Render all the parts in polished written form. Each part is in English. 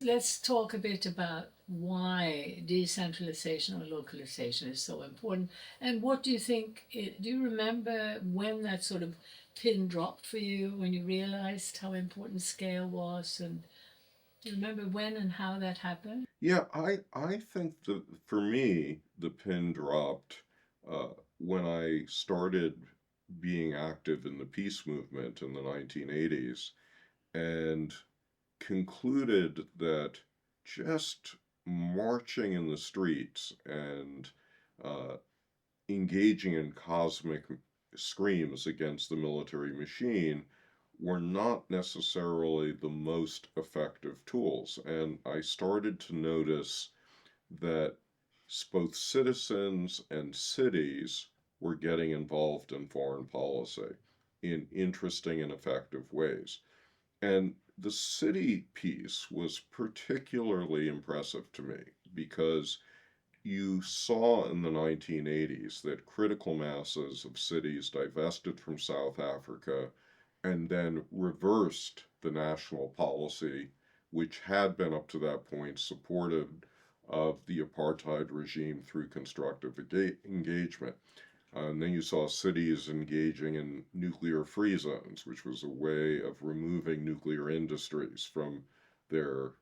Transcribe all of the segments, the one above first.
Let's talk a bit about why decentralization or localization is so important. And what do you think? Do you remember when that sort of pin dropped for you, when you realized how important scale was? And do you remember when and how that happened? Yeah, I think that for me, the pin dropped when I started being active in the peace movement in the 1980s and concluded that just marching in the streets and uh, engaging in cosmic screams against the military machine were not necessarily the most effective tools. And I started to notice that both citizens and cities were getting involved in foreign policy in interesting and effective ways. And the city piece was particularly impressive to me because you saw in the 1980s that critical masses of cities divested from South Africa and then reversed the national policy, which had been up to that point supportive of the apartheid regime through constructive engagement. And then you saw cities engaging in nuclear free zones, which was a way of removing nuclear industries from their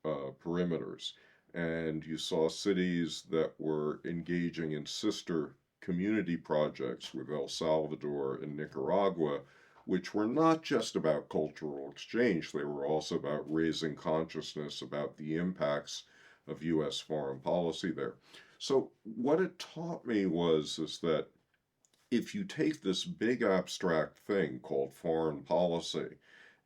perimeters. And you saw cities that were engaging in sister community projects with El Salvador and Nicaragua, which were not just about cultural exchange, they were also about raising consciousness about the impacts of U.S. foreign policy there. So what it taught me was is that if you take this big abstract thing called foreign policy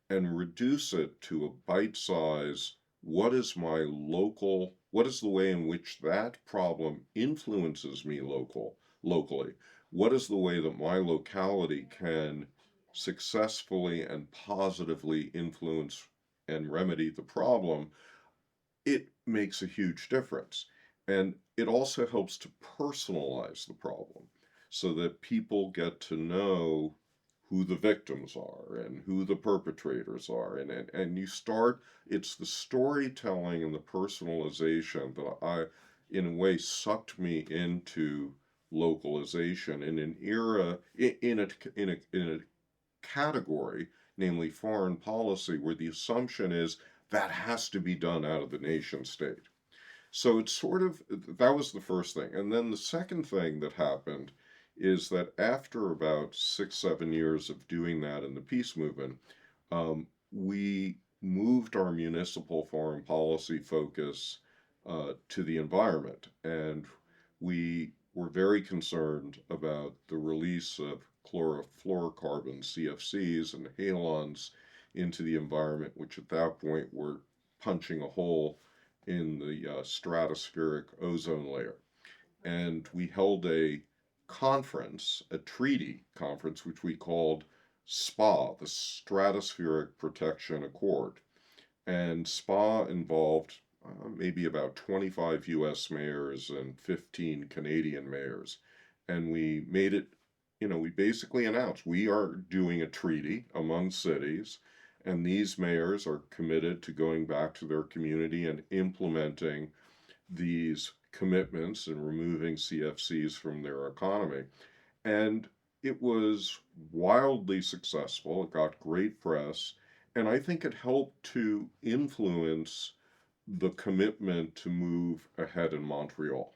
and reduce it to a bite size, what is the way in which that problem influences me locally? What is the way that my locality can successfully and positively influence and remedy the problem? It makes a huge difference. And it also helps to personalize the problem so that people get to know who the victims are and who the perpetrators are. And you start, it's the storytelling and the personalization that in a way, sucked me into localization in an era, in a category, namely foreign policy, where the assumption is that has to be done out of the nation state. So it's sort of that was the first thing. And then the second thing that happened is that after about 6, 7 years of doing that in the peace movement, we moved our municipal foreign policy focus to the environment. And we were very concerned about the release of chlorofluorocarbons, CFCs, and halons into the environment, which at that point were punching a hole in the stratospheric ozone layer. And we held a conference, a treaty conference, which we called SPA, the Stratospheric Protection Accord. And SPA involved maybe about 25 US mayors and 15 Canadian mayors. And we made it, we basically announced we are doing a treaty among cities, and these mayors are committed to going back to their community and implementing these commitments and removing CFCs from their economy. And it was wildly successful. It got great press. And I think it helped to influence the commitment to move ahead in Montreal,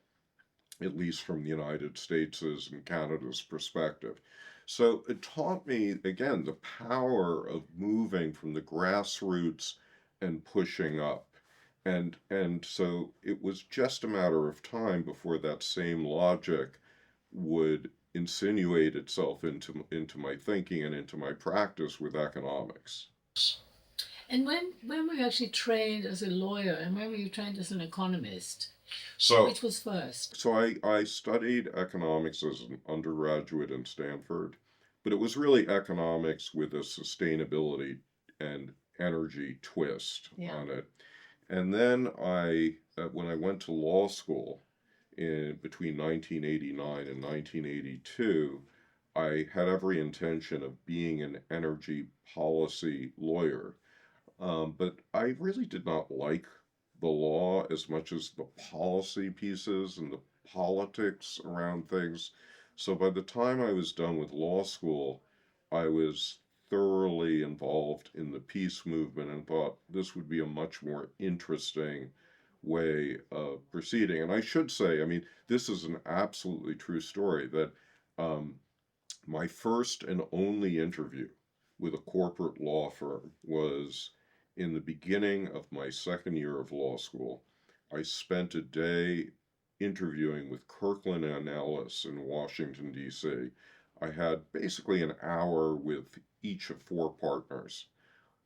at least from the United States' and Canada's perspective. So it taught me, again, the power of moving from the grassroots and pushing up. And so it was just a matter of time before that same logic would insinuate itself into my thinking and into my practice with economics. And when were you actually trained as a lawyer and when were you trained as an economist? So Which was first? so I studied economics as an undergraduate in Stanford, but it was really economics with a sustainability and energy twist Yeah. on it. And then when I went to law school in between 1989 and 1982, I had every intention of being an energy policy lawyer. But I really did not like the law as much as the policy pieces and the politics around things. So by the time I was done with law school, I was thoroughly involved in the peace movement and thought this would be a much more interesting way of proceeding. And I should say, I mean, this is an absolutely true story that um, my first and only interview with a corporate law firm was in the beginning of my second year of law school. I spent a day interviewing with Kirkland and Ellis in Washington, D.C. I had basically an hour with each of four partners.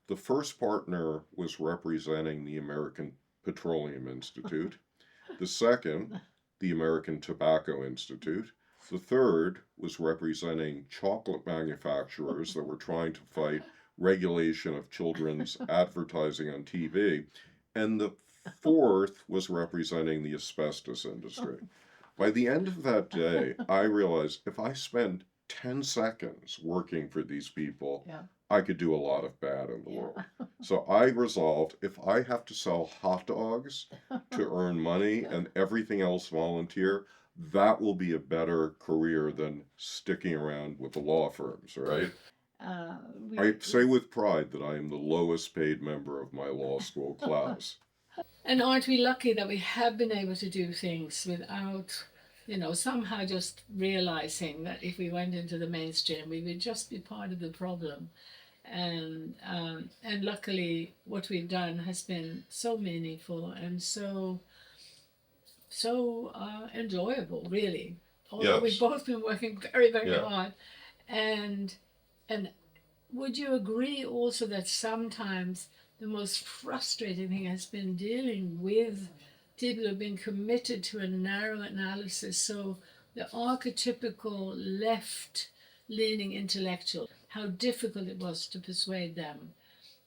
The first partner was representing the American Petroleum Institute. The second, the American Tobacco Institute. The third was representing chocolate manufacturers that were trying to fight regulation of children's advertising on TV. And the fourth was representing the asbestos industry. By the end of that day, I realized if I spend 10 seconds working for these people, Yeah. I could do a lot of bad in the world. So I resolved if I have to sell hot dogs to earn money and everything else volunteer, that will be a better career than sticking around with the law firms, right? Uh, I we, say with pride that I am the lowest paid member of my law school class. and aren't we lucky that we have been able to do things without, somehow just realizing that if we went into the mainstream, we would just be part of the problem. And luckily, what we've done has been so meaningful and so enjoyable, really. Although we've Yes. both been working very, very Yeah. hard, and and would you agree also that sometimes the most frustrating thing has been dealing with people who've been committed to a narrow analysis? So the archetypical left leaning intellectual, how difficult it was to persuade them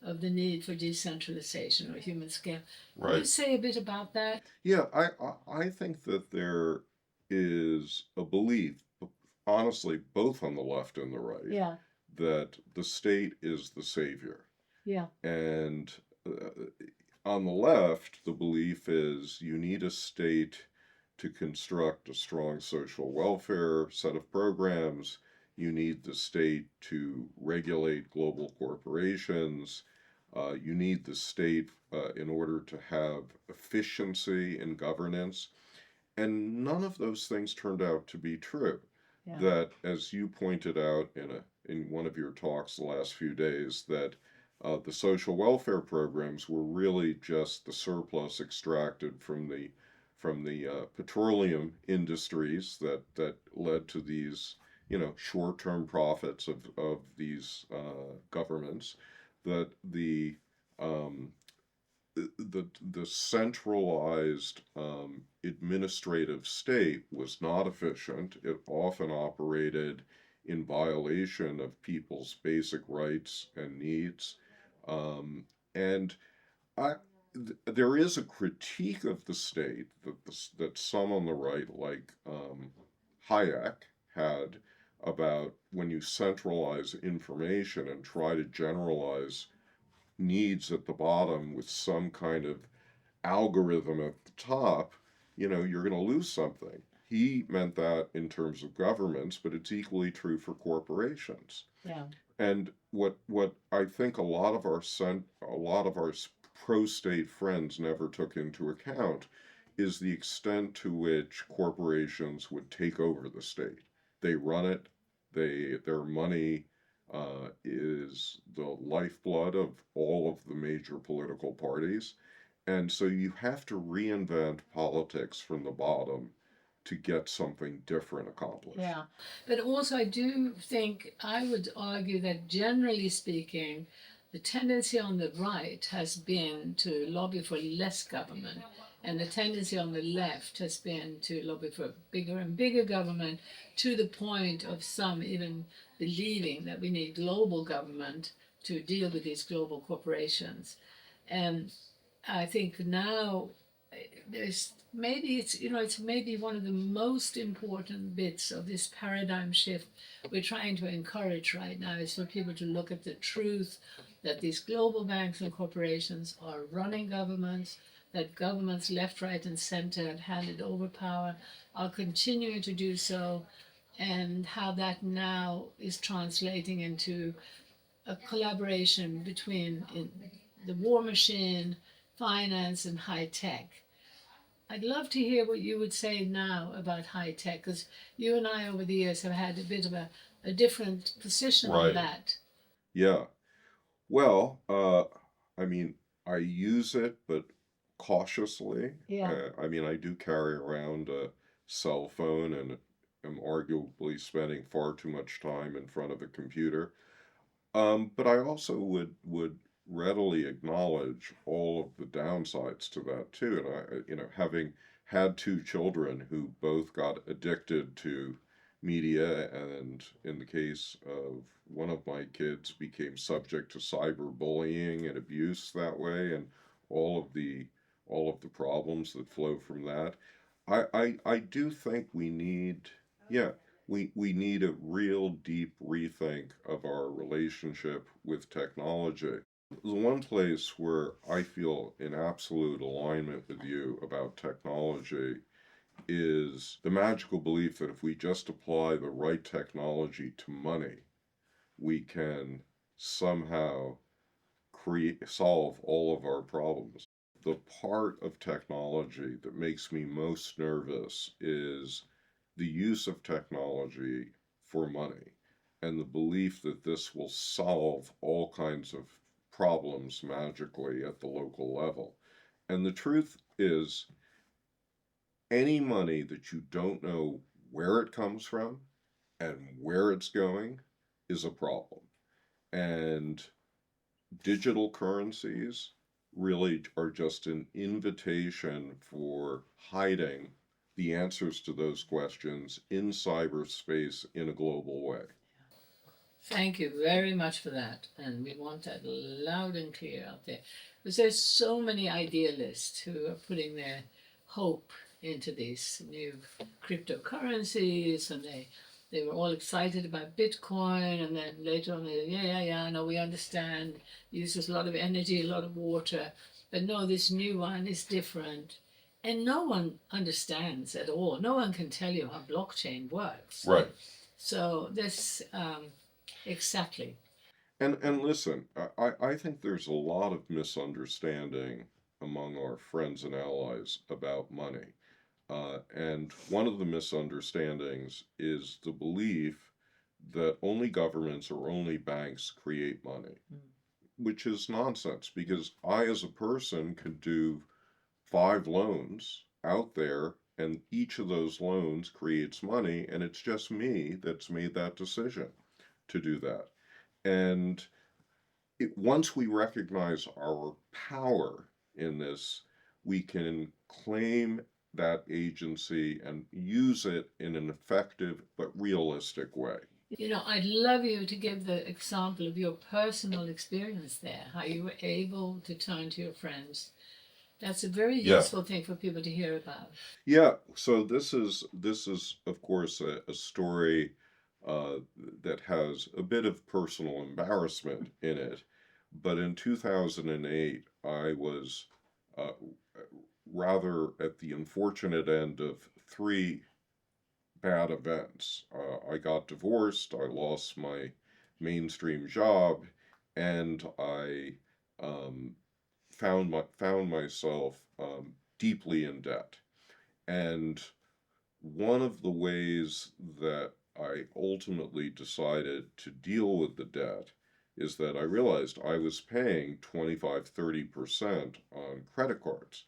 of the need for decentralization or human scale. Can you Right. say a bit about that? Yeah, I think that there is a belief, honestly, both on the left and the right, Yeah, that the state is the savior. yeah, And on the left, the belief is you need a state to construct a strong social welfare set of programs. You need the state to regulate global corporations. You need the state in order to have efficiency in governance. And none of those things turned out to be true. yeah, That, as you pointed out in one of your talks the last few days, that the social welfare programs were really just the surplus extracted from the petroleum industries that led to these short-term profits of these governments. That um, the centralized administrative state was not efficient. It often operated in violation of people's basic rights and needs. Um, and I, there is a critique of the state that some on the right, like Hayek, had about when you centralize information and try to generalize needs at the bottom with some kind of algorithm at the top, you're going to lose something. He meant that in terms of governments, but it's equally true for corporations. yeah, And what I think a lot of our pro-state friends never took into account is the extent to which corporations would take over the state. They run it. Their money is the lifeblood of all of the major political parties, and so you have to reinvent politics from the bottom to get something different accomplished. yeah. But also, I do think I would argue that generally speaking, the tendency on the right has been to lobby for less government, and the tendency on the left has been to lobby for bigger and bigger government, to the point of some even believing that we need global government to deal with these global corporations. And I think now there's maybe it's maybe one of the most important bits of this paradigm shift we're trying to encourage right now is for people to look at the truth that these global banks and corporations are running governments, that governments left, right, and center had handed over power, are continuing to do so, and how that now is translating into a collaboration between the war machine, finance, and high tech. I'd love to hear what you would say now about high tech, because you and I over the years have had a bit of a different position on Right. that. Yeah. Well, I mean, I use it, but cautiously. Yeah. I mean, I do carry around a cell phone and am arguably spending far too much time in front of a computer. But I also would readily acknowledge all of the downsides to that too. And having had two children who both got addicted to media, and in the case of one of my kids, became subject to cyberbullying and abuse that way, and all of the all of the problems that flow from that. I do think we need, yeah, we need a real deep rethink of our relationship with technology. The one place where I feel in absolute alignment with you about technology is the magical belief that if we just apply the right technology to money, we can somehow solve all of our problems. The part of technology that makes me most nervous is the use of technology for money and the belief that this will solve all kinds of problems magically at the local level. And the truth is, any money that you don't know where it comes from and where it's going is a problem. And digital currencies really are just an invitation for hiding the answers to those questions in cyberspace in a global way. Thank you very much for that. And we want that loud and clear out there. Because there's so many idealists who are putting their hope into these new cryptocurrencies, and they were all excited about Bitcoin, and then later on they, yeah, no, we understand, uses a lot of energy, a lot of water, but no, this new one is different. And no one understands at all. No one can tell you how blockchain works. Right. So this exactly. And listen, I think there's a lot of misunderstanding among our friends and allies about money. And one of the misunderstandings is the belief that only governments or only banks create money, which is nonsense because I, as a person, could do 5 loans out there, and each of those loans creates money, and it's just me that's made that decision to do that. And once we recognize our power in this, we can claim that agency and use it in an effective but realistic way. I'd love you to give the example of your personal experience there, how you were able to turn to your friends. That's a very useful thing for people to hear about. Yeah, so this is of course a story uh, that has a bit of personal embarrassment in it. But in 2008, I was uh, rather at the unfortunate end of three bad events. I got divorced, I lost my mainstream job, and I um, found myself deeply in debt. And one of the ways that I ultimately decided to deal with the debt is that I realized I was paying 25, 30% on credit cards.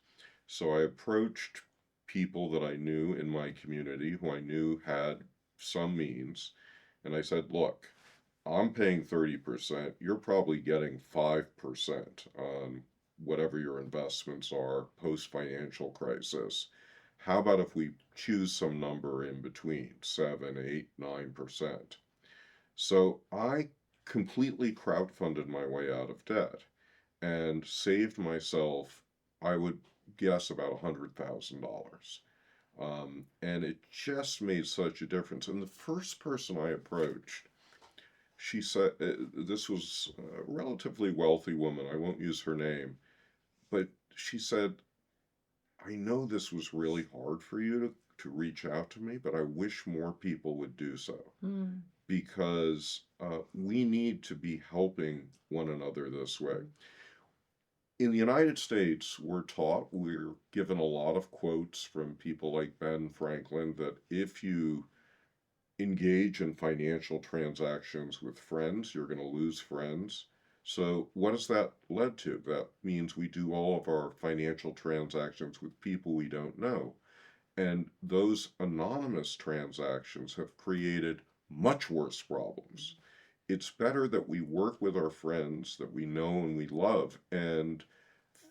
So I approached people that I knew in my community who I knew had some means, and I said, look, I'm paying 30%, you're probably getting 5% on whatever your investments are post financial crisis. How about if we choose some number in between 7, 8, 9%? So I completely crowdfunded my way out of debt and saved myself, I would guess, about $100,000. And it just made such a difference. And the first person I approached, she said, this was a relatively wealthy woman, I won't use her name, but she said, I know this was really hard for you to reach out to me, but I wish more people would do so Mm. because we need to be helping one another this way. In the United States, we're given a lot of quotes from people like Ben Franklin that if you engage in financial transactions with friends, you're going to lose friends. So, what has that led to? That means we do all of our financial transactions with people we don't know. And those anonymous transactions have created much worse problems. It's better that we work with our friends that we know and we love and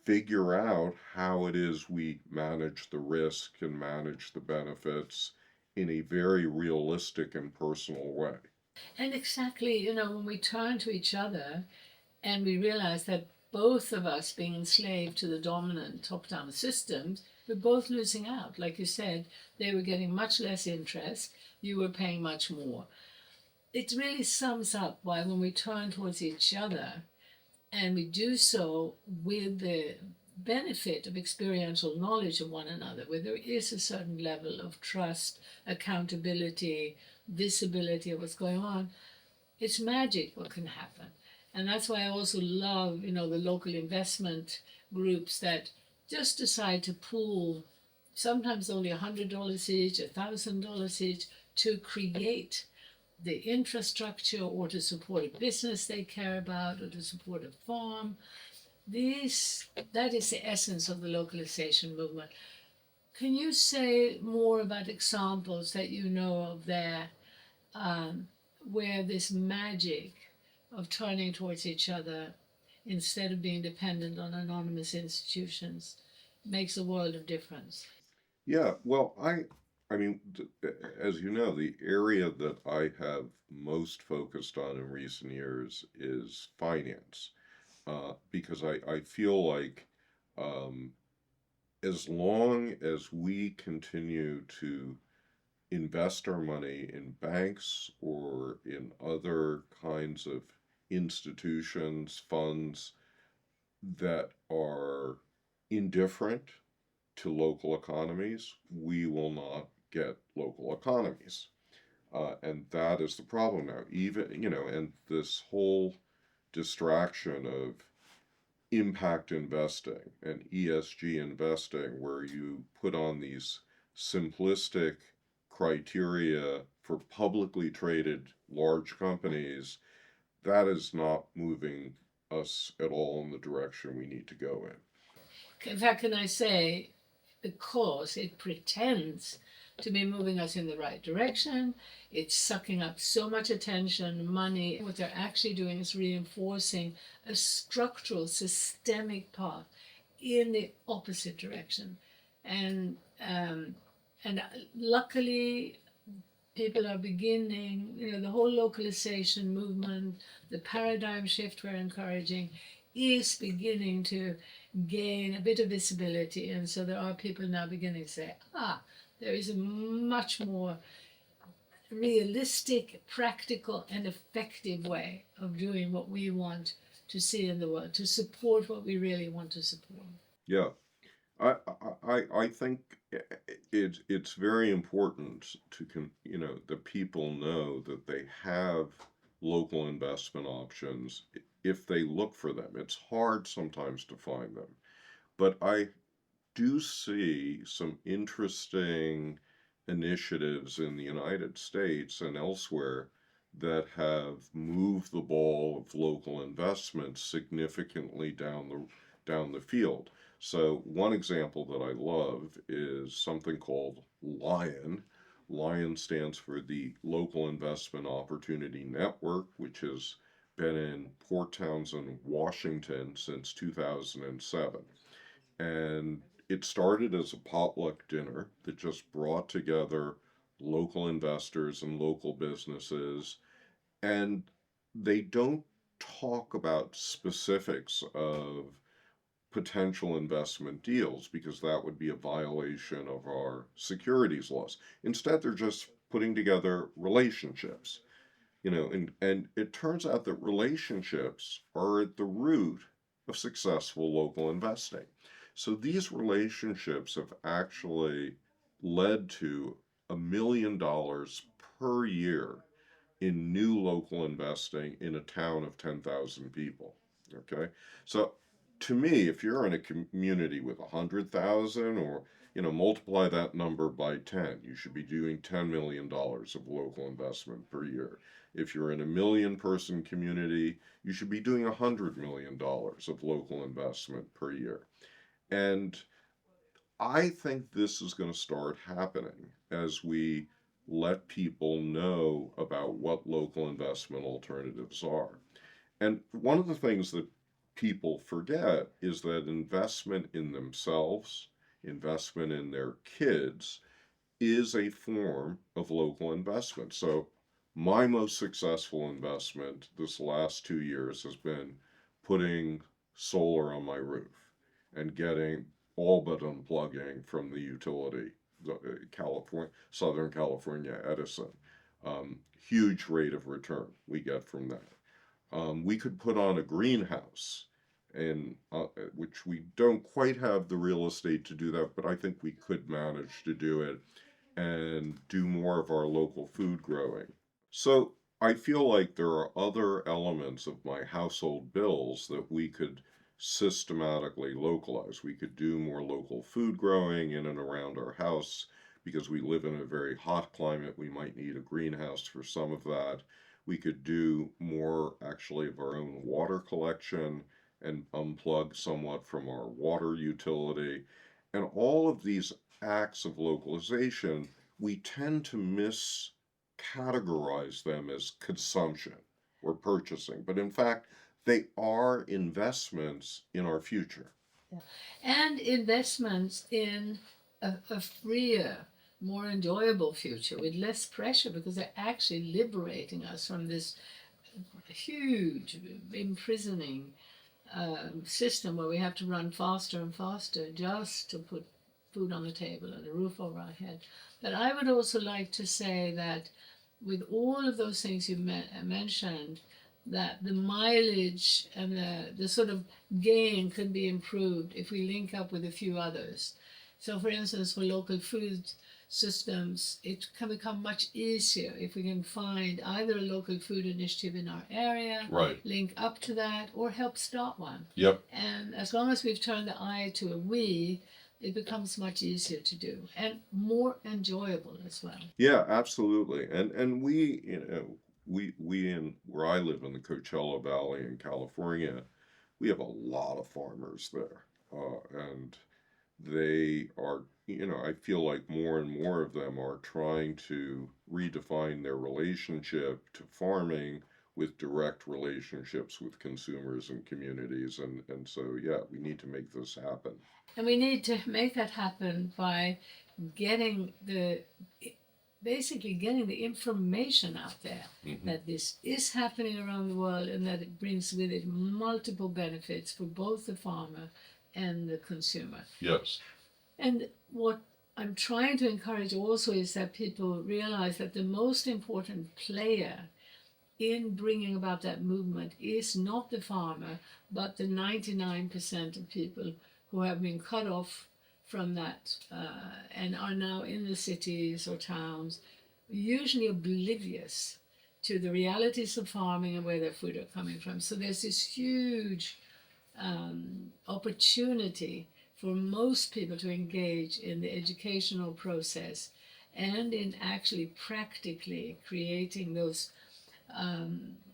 figure out how it is we manage the risk and manage the benefits in a very realistic and personal way. And exactly, when we turn to each other and we realize that both of us being enslaved to the dominant top-down systems, we're both losing out. Like you said, they were getting much less interest, you were paying much more. It really sums up why when we turn towards each other and we do so with the benefit of experiential knowledge of one another, where there is a certain level of trust, accountability, visibility of what's going on, it's magic what can happen. And that's why I also love, the local investment groups that just decide to pool sometimes only $100 each, $1,000 each to create the infrastructure or to support a business they care about or to support a farm. That is the essence of the localization movement. Can you say more about examples that you know of there, um, where this magic of turning towards each other instead of being dependent on anonymous institutions makes a world of difference? Yeah, well, I mean, as you know, the area that I have most focused on in recent years is finance, because I feel like um, as long as we continue to invest our money in banks or in other kinds of institutions, funds that are indifferent to local economies, we will not get local economies. And that is the problem now. Even, and this whole distraction of impact investing and ESG investing, where you put on these simplistic criteria for publicly traded large companies, that is not moving us at all in the direction we need to go in. In fact, can I say, because it pretends to be moving us in the right direction, it's sucking up so much attention, money. What they're actually doing is reinforcing a structural, systemic path in the opposite direction. And luckily, people are beginning, the whole localization movement, the paradigm shift we're encouraging is beginning to gain a bit of visibility. And so there are people now beginning to say, there is a much more realistic, practical, and effective way of doing what we want to see in the world, to support what we really want to support. Yeah, I think it's very important to that people know that they have local investment options if they look for them. It's hard sometimes to find them, but I do see some interesting initiatives in the United States and elsewhere that have moved the ball of local investment significantly down the field. So one example that I love is something called Lion. Lion stands for the Local Investment Opportunity Network, which has been in Port Townsend, Washington since 2007. And it started as a potluck dinner that just brought together local investors and local businesses. And they don't talk about specifics of potential investment deals because that would be a violation of our securities laws. Instead, they're just putting together relationships. And it turns out that relationships are at the root of successful local investing. So these relationships have actually led to $1 million per year in new local investing in a town of 10,000 people. Okay. So to me, if you're in a community with 100,000, or, multiply that number by 10, you should be doing $10 million of local investment per year. If you're in a million person community, you should be doing $100 million of local investment per year. And I think this is going to start happening as we let people know about what local investment alternatives are. And one of the things that people forget is that investment in themselves, investment in their kids, is a form of local investment. So, my most successful investment this last 2 years has been putting solar on my roof and getting all but unplugging from the utility, Southern California Edison. Huge rate of return we get from that. We could put on a greenhouse, and which we don't quite have the real estate to do that, but I think we could manage to do it and do more of our local food growing. So I feel like there are other elements of my household bills that we could systematically localize. We could do more local food growing in and around our house. Because we live in a very hot climate, we might need a greenhouse for some of that. We could do more actually of our own water collection and unplug somewhat from our water utility. And all of these acts of localization, we tend to miscategorize them as consumption or purchasing, but in fact, they are investments in our future. And investments in a freer, more enjoyable future with less pressure, because they're actually liberating us from this huge imprisoning system where we have to run faster and faster just to put food on the table and a roof over our head. But I would also like to say that with all of those things you mentioned, that the mileage and the sort of gain can be improved if we link up with a few others. So, for instance, for local food systems, it can become much easier if we can find either a local food initiative in our area, Right. link up to that, or help start one. Yep. And as long as we've turned the I to a we, it becomes much easier to do and more enjoyable as well. Yeah, absolutely. And we, we in where I live in the Coachella Valley in California, we have a lot of farmers there. And they are, I feel like more and more of them are trying to redefine their relationship to farming with direct relationships with consumers and communities. And so, yeah, we need to make this happen. And we need to make that happen by getting basically getting the information out there that this is happening around the world and that it brings with it multiple benefits for both the farmer and the consumer. Yes. And what I'm trying to encourage also is that people realize that the most important player in bringing about that movement is not the farmer, but the 99% of people who have been cut off from that and are now in the cities or towns, usually oblivious to the realities of farming and where their food are coming from. So there's this huge opportunity for most people to engage in the educational process and in actually practically creating those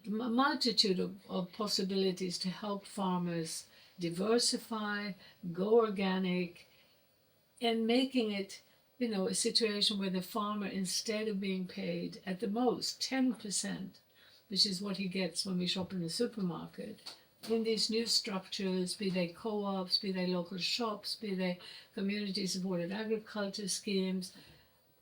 multitude of possibilities to help farmers diversify, go organic, and making it, a situation where the farmer, instead of being paid at the most 10%, which is what he gets when we shop in the supermarket, in these new structures, be they co-ops, be they local shops, be they community-supported agriculture schemes,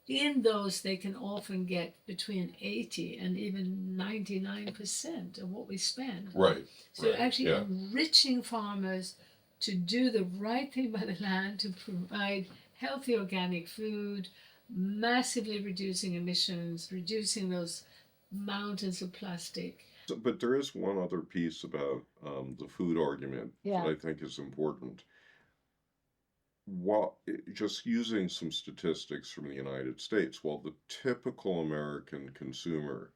in those they can often get between 80 and even 99% of what we spend. Right. So right. actually Yeah. enriching farmers to do the right thing by the land, to provide healthy organic food, massively reducing emissions, reducing those mountains of plastic. But there is one other piece about the food argument that I think is important. just using some statistics from the United States, well, the typical American consumer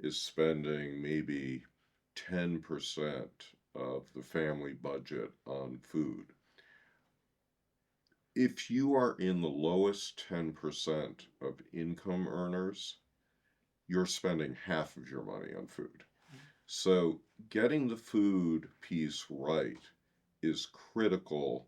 is spending maybe 10% of the family budget on food. If you are in the lowest 10% of income earners, you're spending half of your money on food. So getting the food piece right is critical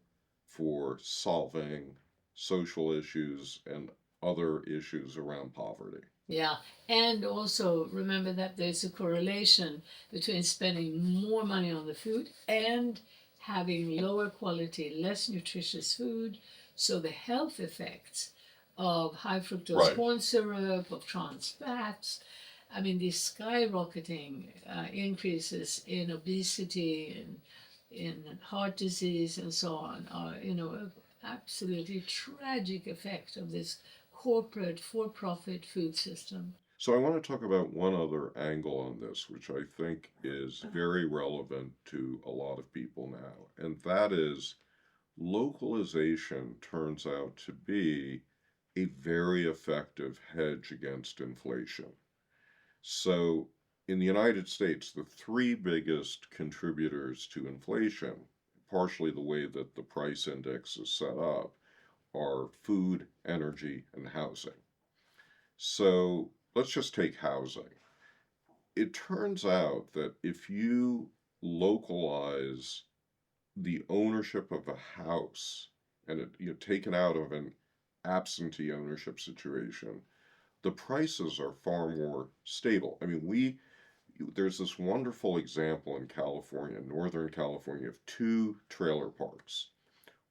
for solving social issues and other issues around poverty. Yeah, and also remember that there's a correlation between spending more money on the food and having lower quality, less nutritious food. So the health effects of high fructose Right. corn syrup, of trans fats, I mean, these skyrocketing increases in obesity and in heart disease and so on are, an absolutely tragic effect of this corporate for-profit food system. So I want to talk about one other angle on this, which I think is very relevant to a lot of people now, and that is localization turns out to be a very effective hedge against inflation. So, in the United States, the three biggest contributors to inflation, partially the way that the price index is set up, are food, energy, and housing. So, let's just take housing. It turns out that if you localize the ownership of a house and you're taken out of an absentee ownership situation, the prices are far more stable. I mean, there's this wonderful example in California, Northern California, of two trailer parks.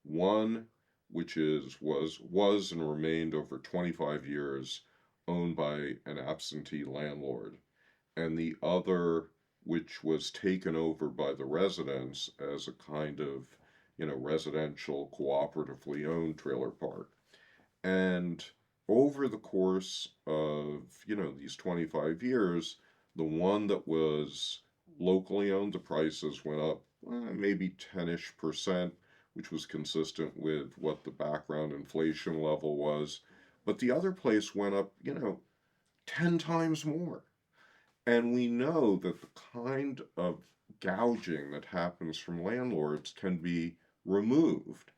One, which was and remained over 25 years owned by an absentee landlord, and the other, which was taken over by the residents as a kind of, residential cooperatively owned trailer park. And over the course of, these 25 years, the one that was locally owned, the prices went up maybe 10-ish%, which was consistent with what the background inflation level was. But the other place went up, 10 times more. And we know that the kind of gouging that happens from landlords can be removed.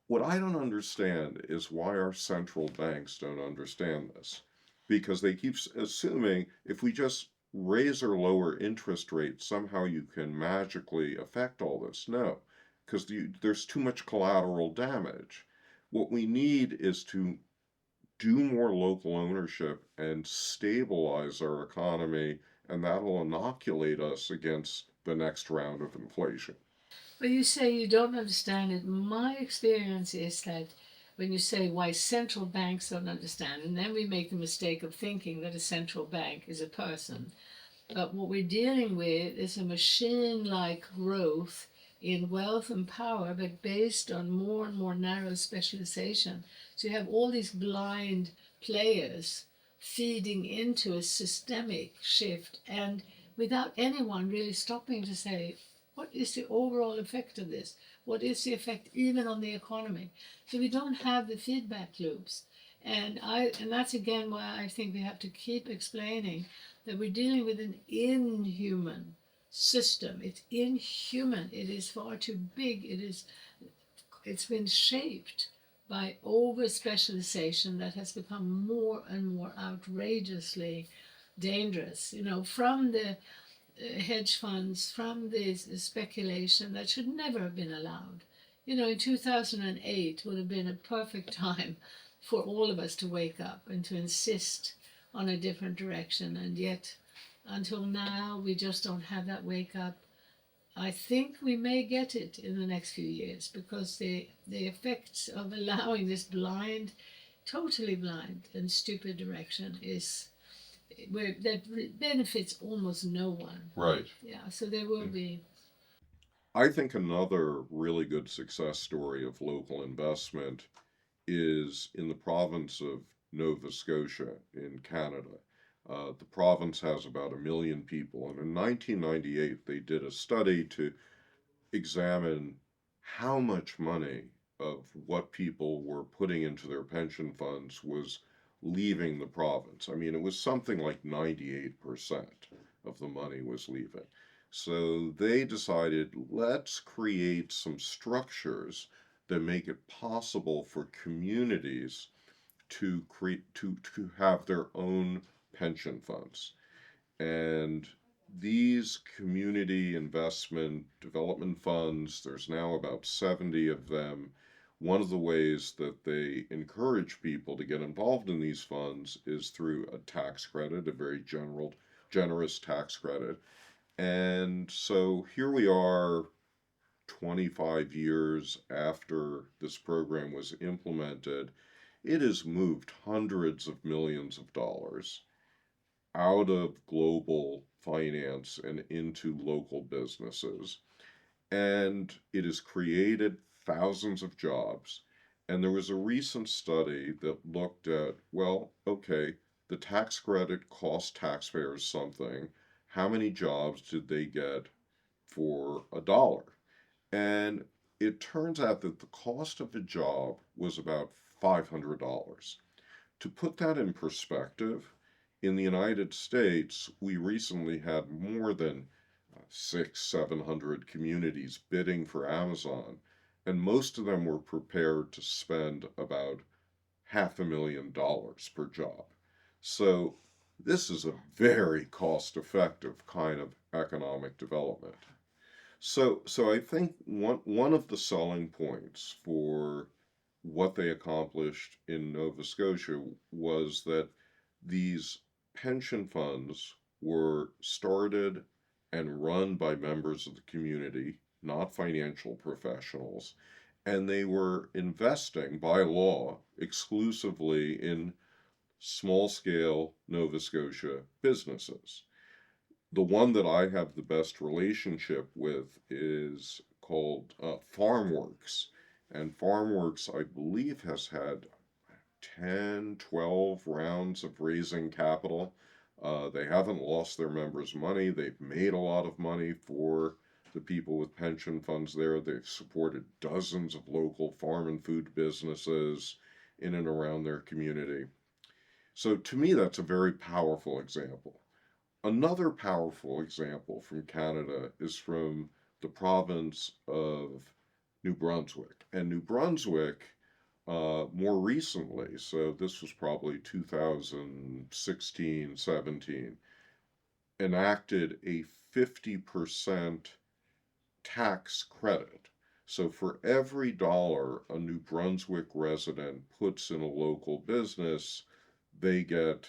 What I don't understand is why our central banks don't understand this. Because they keep assuming if we just raise or lower interest rates, somehow you can magically affect all this. No, because there's too much collateral damage. What we need is to do more local ownership and stabilize our economy, and that'll inoculate us against the next round of inflation. But you say you don't understand it. My experience is that when you say why central banks don't understand, and then we make the mistake of thinking that a central bank is a person. But what we're dealing with is a machine like growth in wealth and power, but based on more and more narrow specialization. So you have all these blind players feeding into a systemic shift, and without anyone really stopping to say, what is the overall effect of this? What is the effect even on the economy? So we don't have the feedback loops. And that's again why I think we have to keep explaining that we're dealing with an inhuman system. It's inhuman. It is far too big. It's been shaped by over specialization that has become more and more outrageously dangerous. From the hedge funds, from this speculation that should never have been allowed. In 2008 would have been a perfect time for all of us to wake up and to insist on a different direction. And yet, until now, we just don't have that wake up. I think we may get it in the next few years because the effects of allowing this blind, totally blind and stupid direction is that benefits almost no one. Right. Yeah, so there will be. I think another really good success story of local investment is in the province of Nova Scotia in Canada. The province has about 1 million people, and in 1998 they did a study to examine how much money of what people were putting into their pension funds was leaving the province. I mean, it was something like 98% of the money was leaving. So they decided, let's create some structures that make it possible for communities to create to have their own pension funds. And these community investment development funds, there's now about 70 of them. One of the ways that they encourage people to get involved in these funds is through a tax credit, a very generous tax credit. And so here we are 25 years after this program was implemented. It has moved hundreds of millions of dollars out of global finance and into local businesses. And it has created thousands of jobs. And there was a recent study that looked at, well, okay, the tax credit cost taxpayers something. How many jobs did they get for a dollar? And it turns out that the cost of a job was about $500. To put that in perspective, in the United States, we recently had more than 700 communities bidding for Amazon, and most of them were prepared to spend about $500,000 per job. So this is a very cost-effective kind of economic development. So I think one of the selling points for what they accomplished in Nova Scotia was that these pension funds were started and run by members of the community, not financial professionals, and they were investing by law exclusively in small scale Nova Scotia businesses. The one that I have the best relationship with is called FarmWorks. And FarmWorks, I believe, has had 10, 12 rounds of raising capital. They haven't lost their members' money. They've made a lot of money for the people with pension funds there. They've supported dozens of local farm and food businesses in and around their community. So to me, that's a very powerful example. Another powerful example from Canada is from the province of New Brunswick. And New Brunswick, more recently, so this was probably 2016, 17, enacted a 50% tax credit. So for every dollar a New Brunswick resident puts in a local business, they get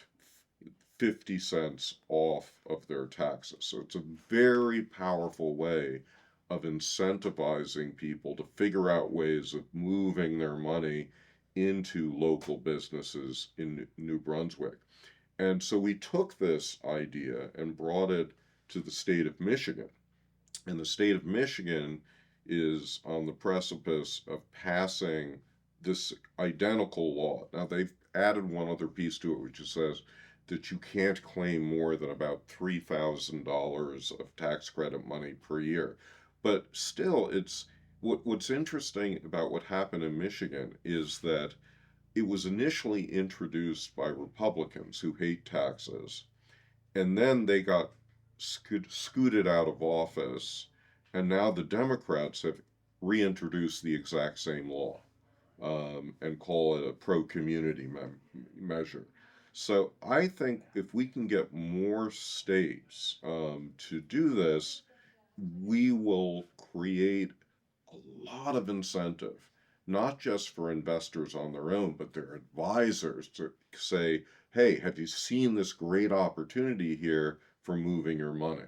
50 cents off of their taxes. So it's a very powerful way of incentivizing people to figure out ways of moving their money into local businesses in New Brunswick. And so we took this idea and brought it to the state of Michigan. And the state of Michigan is on the precipice of passing this identical law. Now, they've added one other piece to it, which says that you can't claim more than about $3,000 of tax credit money per year. But still, what's interesting about what happened in Michigan is that it was initially introduced by Republicans who hate taxes, and then they got scooted out of office, and now the Democrats have reintroduced the exact same law and call it a pro-community measure. So I think if we can get more states to do this, we will create a lot of incentive, not just for investors on their own, but their advisors to say, hey, have you seen this great opportunity here for moving your money?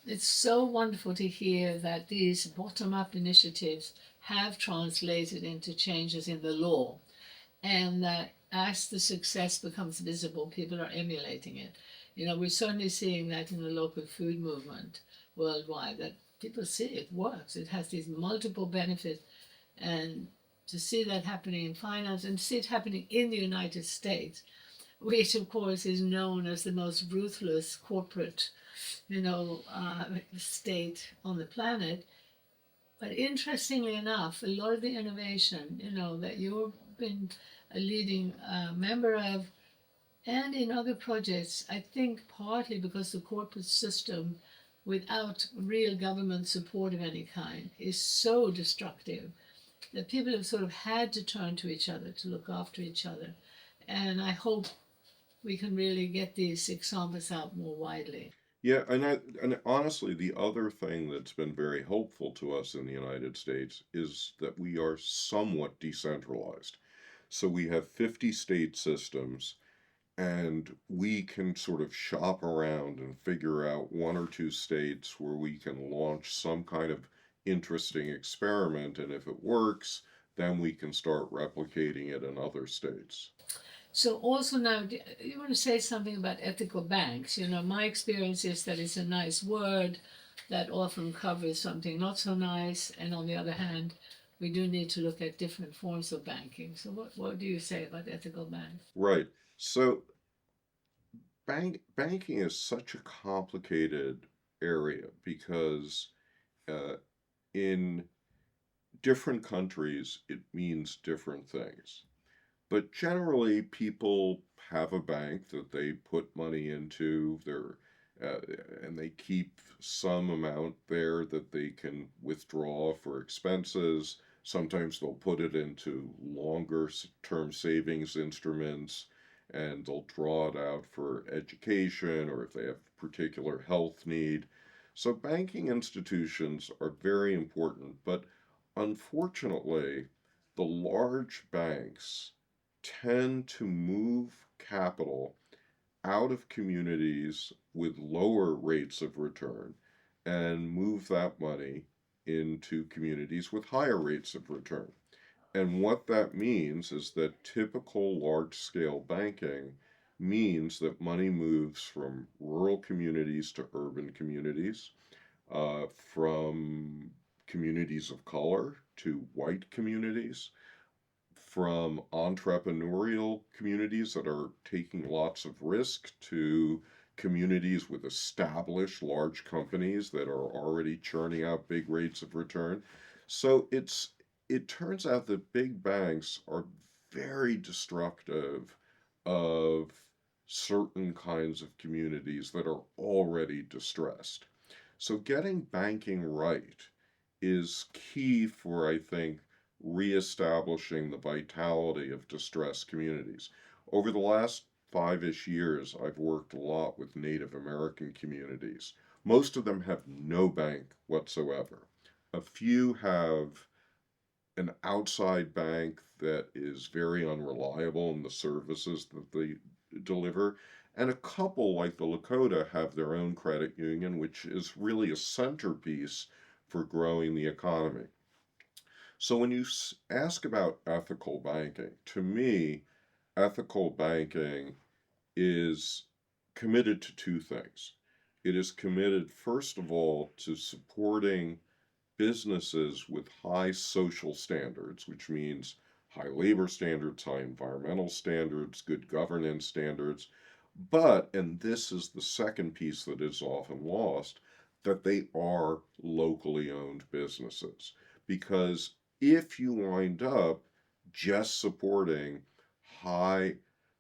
It's so wonderful to hear that these bottom up initiatives have translated into changes in the law, and that as the success becomes visible, people are emulating it. We're certainly seeing that in the local food movement worldwide, that people see it works. It has these multiple benefits, and to see that happening in finance and see it happening in the United States, which of course is known as the most ruthless corporate, state on the planet, But interestingly enough, a lot of the innovation, that you've been a leading member of, and in other projects, I think partly because the corporate system, without real government support of any kind, is so destructive that people have sort of had to turn to each other to look after each other. And I hope we can really get these examples out more widely. Yeah, and honestly, the other thing that's been very helpful to us in the United States is that we are somewhat decentralized. So we have 50 state systems, and we can sort of shop around and figure out one or two states where we can launch some kind of interesting experiment, and if it works, then we can start replicating it in other states. So also now, you want to say something about ethical banks? My experience is that it's a nice word that often covers something not so nice, and on the other hand, we do need to look at different forms of banking. So what do you say about ethical banks? Right. So banking is such a complicated area because uh, in different countries it means different things. But generally, people have a bank that they put money into their, uh, and they keep some amount there that they can withdraw for expenses. Sometimes they'll put it into longer term savings instruments, and they'll draw it out for education or if they have particular health need. So banking institutions are very important, but unfortunately, the large banks tend to move capital out of communities with lower rates of return and move that money into communities with higher rates of return. And what that means is that typical large scale banking means that money moves from rural communities to urban communities, from communities of color to white communities, from entrepreneurial communities that are taking lots of risk to communities with established large companies that are already churning out big rates of return. So it turns out that big banks are very destructive of certain kinds of communities that are already distressed. So getting banking right is key for, I think, reestablishing the vitality of distressed communities. Over the last 5-ish years, I've worked a lot with Native American communities. Most of them have no bank whatsoever. A few have an outside bank that is very unreliable in the services that they deliver. And a couple, like the Lakota, have their own credit union, which is really a centerpiece for growing the economy. So when you ask about ethical banking, to me, ethical banking is committed to two things. It is committed, first of all, to supporting businesses with high social standards, which means high labor standards, high environmental standards, good governance standards. But, and this is the second piece that is often lost, that they are locally owned businesses. Because if you wind up just supporting high,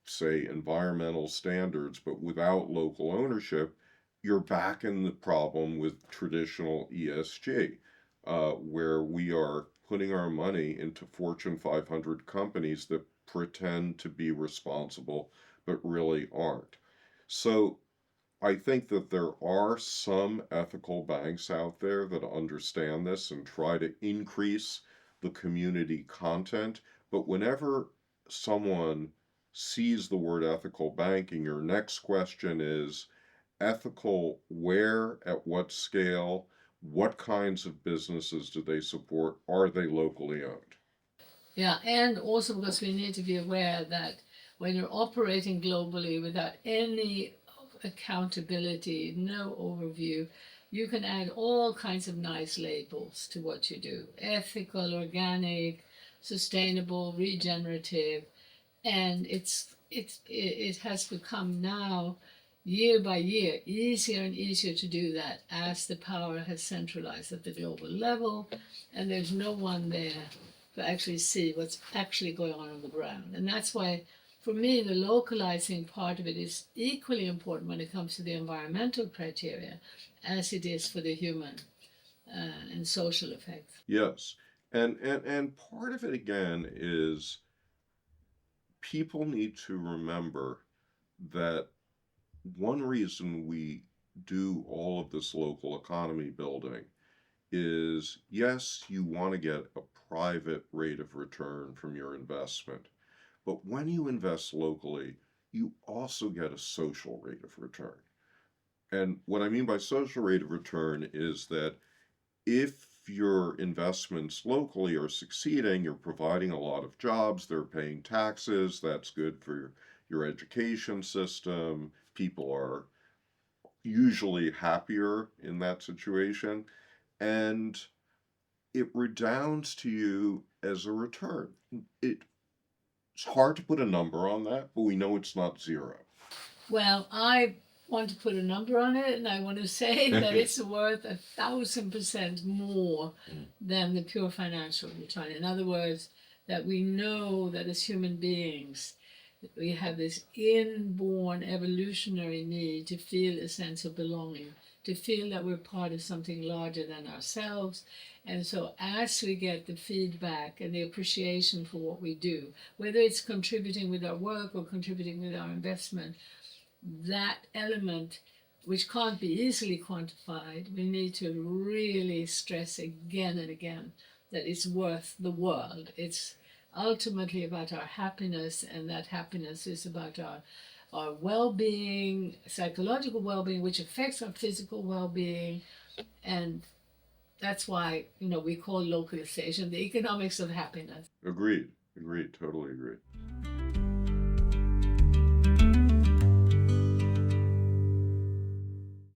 say, environmental standards, but without local ownership, you're back in the problem with traditional ESG, where we are putting our money into Fortune 500 companies that pretend to be responsible but really aren't. So I think that there are some ethical banks out there that understand this and try to increase the community content. But whenever someone sees the word ethical banking, your next question is ethical where, at what scale, what kinds of businesses do they support, are they locally owned? Yeah, and also because we need to be aware that when you're operating globally without any accountability, no overview, you can add all kinds of nice labels to what you do: ethical, organic, sustainable, regenerative, and it has become now year by year, easier and easier to do that as the power has centralized at the global level, and there's no one there to actually see what's actually going on the ground. And that's why, for me, the localizing part of it is equally important when it comes to the environmental criteria as it is for the human and social effects. Yes. And part of it again is people need to remember that one reason we do all of this local economy building is yes, you want to get a private rate of return from your investment, but when you invest locally, you also get a social rate of return. And what I mean by social rate of return is that if your investments locally are succeeding, you're providing a lot of jobs, they're paying taxes, that's good for your education system. People are usually happier in that situation, and it redounds to you as a return. It's hard to put a number on that, but we know it's not zero. Well, I want to put a number on it, and I want to say that it's worth 1,000% more than the pure financial return. In other words, that we know that as human beings, we have this inborn evolutionary need to feel a sense of belonging, to feel that we're part of something larger than ourselves. And so, as we get the feedback and the appreciation for what we do, whether it's contributing with our work or contributing with our investment, that element, which can't be easily quantified, we need to really stress again and again that it's worth the world. It's ultimately about our happiness, and that happiness is about our well-being, psychological well-being, which affects our physical well-being. And that's why, we call localization the economics of happiness. Agreed, agreed, totally agreed.